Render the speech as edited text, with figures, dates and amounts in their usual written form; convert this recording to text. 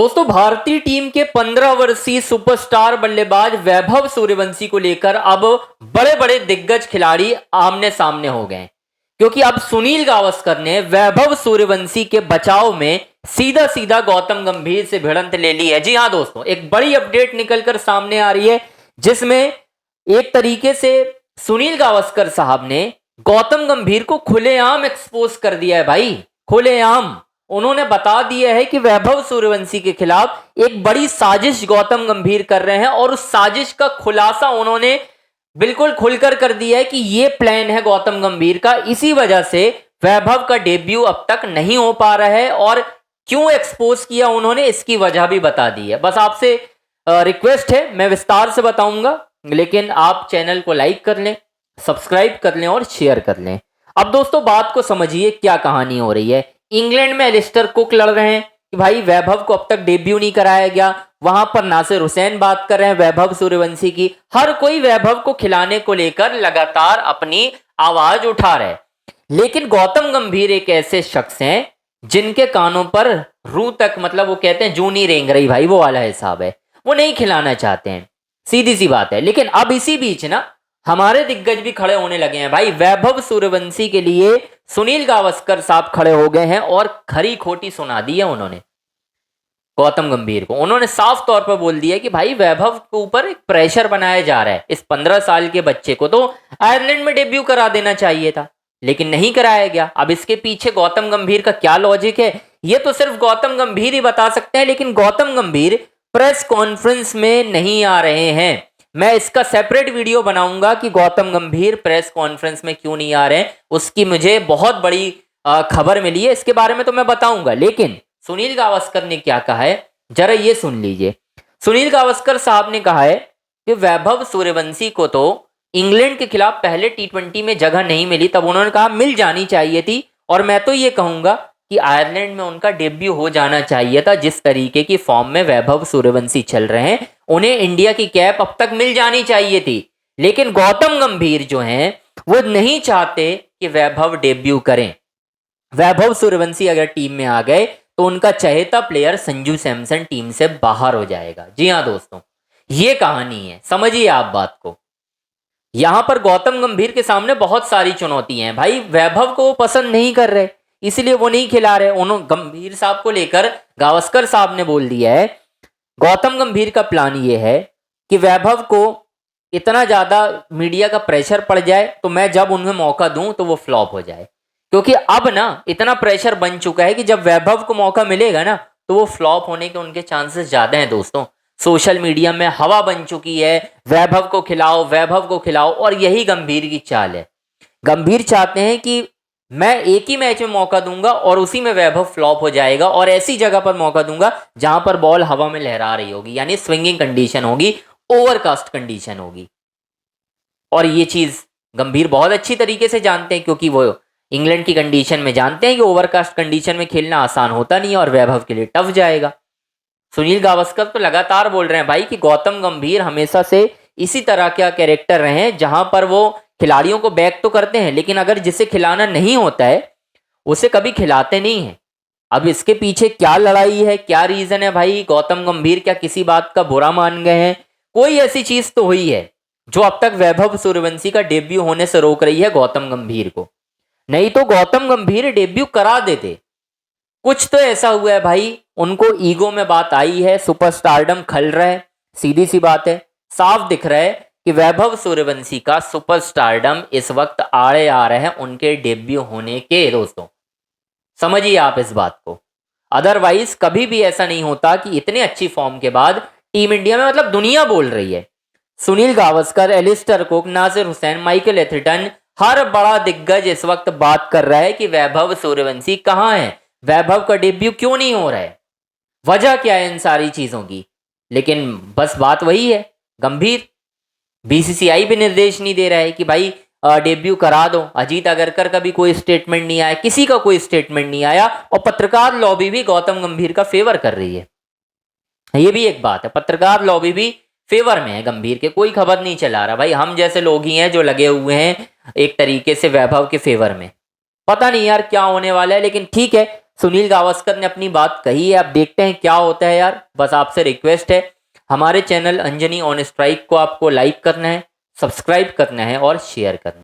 दोस्तों भारतीय टीम के 15 वर्षीय सुपरस्टार बल्लेबाज वैभव सूर्यवंशी को लेकर अब बड़े बड़े दिग्गज खिलाड़ी आमने सामने हो गए, क्योंकि अब सुनील गावस्कर ने वैभव सूर्यवंशी के बचाव में सीधा सीधा गौतम गंभीर से भिड़ंत ले ली है। जी हां दोस्तों, एक बड़ी अपडेट निकलकर सामने आ रही है जिसमें एक तरीके से सुनील गावस्कर साहब ने गौतम गंभीर को खुलेआम एक्सपोज कर दिया है। भाई खुलेआम उन्होंने बता दिया है कि वैभव सूर्यवंशी के खिलाफ एक बड़ी साजिश गौतम गंभीर कर रहे हैं और उस साजिश का खुलासा उन्होंने बिल्कुल खुलकर कर दिया है कि ये प्लान है गौतम गंभीर का। इसी वजह से वैभव का डेब्यू अब तक नहीं हो पा रहा है और क्यों एक्सपोज किया उन्होंने इसकी वजह भी बता दी है। बस आपसे रिक्वेस्ट है, मैं विस्तार से बताऊंगा, लेकिन आप चैनल को लाइक कर लें, सब्सक्राइब कर लें और शेयर कर लें। अब दोस्तों बात को समझिए, क्या कहानी हो रही है। इंग्लैंड में एलिस्टर कुक लड़ रहे हैं कि भाई वैभव को अब तक डेब्यू नहीं कराया गया। वहां पर नासिर हुसैन बात कर रहे हैं वैभव सूर्यवंशी की। हर कोई वैभव को खिलाने को लेकर लगातार अपनी आवाज उठा रहे, लेकिन गौतम गंभीर एक ऐसे शख्स हैं जिनके कानों पर रूह तक, मतलब वो कहते हैं जू नहीं रेंग रही भाई, वो वाला हिसाब है। वो नहीं खिलाना चाहते हैं, सीधी सी बात है। लेकिन अब इसी बीच ना हमारे दिग्गज भी खड़े होने लगे हैं। भाई वैभव सूर्यवंशी के लिए सुनील गावस्कर साहब खड़े हो गए हैं और खरी खोटी सुना दी है उन्होंने गौतम गंभीर को। उन्होंने साफ तौर पर बोल दिया कि भाई वैभव के ऊपर एक प्रेशर बनाया जा रहा है। इस 15 साल के बच्चे को तो आयरलैंड में डेब्यू करा देना चाहिए था, लेकिन नहीं कराया गया। अब इसके पीछे गौतम गंभीर का क्या लॉजिक है, ये तो सिर्फ गौतम गंभीर ही बता सकते हैं। लेकिन गौतम गंभीर प्रेस कॉन्फ्रेंस में नहीं आ रहे हैं। मैं इसका सेपरेट वीडियो बनाऊंगा कि गौतम गंभीर प्रेस कॉन्फ्रेंस में क्यों नहीं आ रहे हैं। उसकी मुझे बहुत बड़ी खबर मिली है, इसके बारे में तो मैं बताऊंगा। लेकिन सुनील गावस्कर ने क्या कहा है जरा ये सुन लीजिए। सुनील गावस्कर साहब ने कहा है कि वैभव सूर्यवंशी को तो इंग्लैंड के खिलाफ पहले T20 में जगह नहीं मिली, तब उन्होंने कहा मिल जानी चाहिए थी। और मैं तो ये कहूंगा कि आयरलैंड में उनका डेब्यू हो जाना चाहिए था। जिस तरीके की फॉर्म में वैभव सूर्यवंशी चल रहे हैं, उन्हें इंडिया की कैप अब तक मिल जानी चाहिए थी। लेकिन गौतम गंभीर जो हैं वो नहीं चाहते कि वैभव डेब्यू करें। वैभव सूर्यवंशी अगर टीम में आ गए तो उनका चहेता प्लेयर संजू सैमसन टीम से बाहर हो जाएगा। जी हाँ दोस्तों, ये कहानी है, समझिए आप बात को। यहां पर गौतम गंभीर के सामने बहुत सारी चुनौतियां हैं। भाई वैभव को वो पसंद नहीं कर रहे, इसलिए वो नहीं खिला रहे। उन्होंने गंभीर साहब को लेकर गावस्कर साहब ने बोल दिया है, गौतम गंभीर का प्लान ये है कि वैभव को इतना ज्यादा मीडिया का प्रेशर पड़ जाए तो मैं जब उन्हें मौका दूं तो वो फ्लॉप हो जाए। क्योंकि अब ना इतना प्रेशर बन चुका है कि जब वैभव को मौका मिलेगा ना तो वो फ्लॉप होने के उनके चांसेस ज्यादा हैं दोस्तों। सोशल मीडिया में हवा बन चुकी है, वैभव को खिलाओ, वैभव को खिलाओ, और यही गंभीर की चाल है। गंभीर चाहते हैं कि मैं एक ही मैच में मौका दूंगा और उसी में वैभव फ्लॉप हो जाएगा, और ऐसी जगह पर मौका दूंगा जहां पर बॉल हवा में लहरा रही होगी, यानी स्विंगिंग कंडीशन होगी, ओवरकास्ट कंडीशन होगी। और ये चीज गंभीर बहुत अच्छी तरीके से जानते हैं, क्योंकि वो इंग्लैंड की कंडीशन में जानते हैं कि ओवरकास्ट कंडीशन में खेलना आसान होता नहीं है और वैभव के लिए टफ जाएगा। सुनील गावस्कर तो लगातार बोल रहे हैं भाई कि गौतम गंभीर हमेशा से इसी तरह का कैरेक्टर रहे हैं, जहां पर वो खिलाड़ियों को बैक तो करते हैं, लेकिन अगर जिसे खिलाना नहीं होता है उसे कभी खिलाते नहीं है। अब इसके पीछे क्या लड़ाई है, क्या रीजन है भाई? गौतम गंभीर क्या किसी बात का बुरा मान गए हैं? कोई ऐसी चीज तो हुई है जो अब तक वैभव सूर्यवंशी का डेब्यू होने से रोक रही है गौतम गंभीर को, नहीं तो गौतम गंभीर डेब्यू करा देते। कुछ तो ऐसा हुआ है भाई, उनको ईगो में बात आई है, सुपरस्टारडम खल रहा है। सीधी सी बात है, साफ दिख रहा है कि वैभव सूर्यवंशी का सुपरस्टारडम इस वक्त आड़े आ रहे हैं उनके डेब्यू होने के। दोस्तों समझिए आप इस बात को, अदरवाइज कभी भी ऐसा नहीं होता कि इतने अच्छी फॉर्म के बाद टीम इंडिया में, मतलब दुनिया बोल रही है, Sunil Gavaskar, Alastair Cook, Nasser Hussain, Michael Atherton, हर बड़ा दिग्गज इस वक्त बात कर रहा है कि वैभव सूर्यवंशी कहाँ है, वैभव का डेब्यू क्यों नहीं हो रहा है, वजह क्या है इन सारी चीजों की। लेकिन बस बात वही है, गंभीर बीसीसीआई भी निर्देश नहीं दे रहा है कि भाई डेब्यू करा दो। अजीत अगरकर का भी कोई स्टेटमेंट नहीं आया, किसी का कोई स्टेटमेंट नहीं आया, और पत्रकार लॉबी भी गौतम गंभीर का फेवर कर रही है। ये भी एक बात है, पत्रकार लॉबी भी फेवर में है गंभीर के, कोई खबर नहीं चला रहा। भाई हम जैसे लोग ही हैं जो लगे हुए हैं एक तरीके से वैभव के फेवर में। पता नहीं यार क्या होने वाला है, लेकिन ठीक है, सुनील गावस्कर ने अपनी बात कही है। अब देखते हैं क्या होता है यार। बस आपसे रिक्वेस्ट है, हमारे चैनल अंजनी ऑन स्ट्राइक को आपको लाइक करना है, सब्सक्राइब करना है और शेयर करना है।